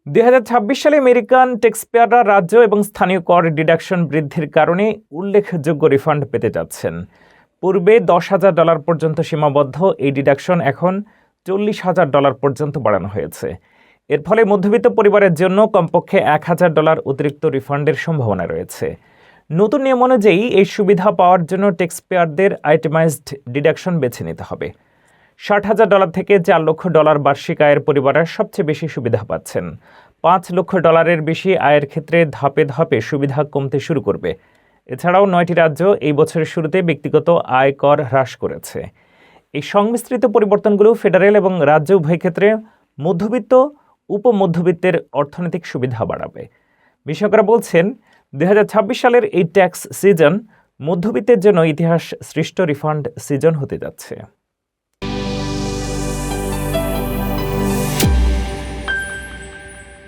২০২৬ সালে আমেরিকান ট্যাক্সপেয়াররা রাজ্য এবং স্থানীয় কর ডিডাকশন বৃদ্ধির কারণে উল্লেখযোগ্য রিফান্ড পেতে যাচ্ছেন। পূর্বে $১০,০০০ পর্যন্ত সীমাবদ্ধ এই ডিডাকশন এখন $৪০,০০০ পর্যন্ত বাড়ানো হয়েছে। এর ফলে মধ্যবিত্ত পরিবারের জন্য কমপক্ষে $১,০০০ অতিরিক্ত রিফান্ডের সম্ভাবনা রয়েছে। নতুন নিয়ম অনুযায়ী এই সুবিধা পাওয়ার জন্য ট্যাক্সপেয়ারদের আইটেমাইজড ডিডাকশন বেছে নিতে হবে। $৬০,০০০ থেকে $৪ লক্ষ বার্ষিক আয়ের পরিবারের সবচেয়ে বেশি সুবিধা পাচ্ছেন। $৫ লক্ষ বেশি আয়ের ক্ষেত্রে ধাপে ধাপে সুবিধা কমতে শুরু করবে। এছাড়াও ৯টি রাজ্য এই বছরের শুরুতে ব্যক্তিগত আয় কর হ্রাস করেছে। এই সংমিশ্রিত পরিবর্তনগুলো ফেডারেল এবং রাজ্য উভয় ক্ষেত্রে মধ্যবিত্ত উপমধ্যবিত্তের অর্থনৈতিক সুবিধা বাড়াবে। বিশেষজ্ঞরা বলছেন ২০২৬ সালের এই ট্যাক্স সিজন মধ্যবিত্তের জন্য ইতিহাস সৃষ্ট রিফান্ড সিজন হতে যাচ্ছে।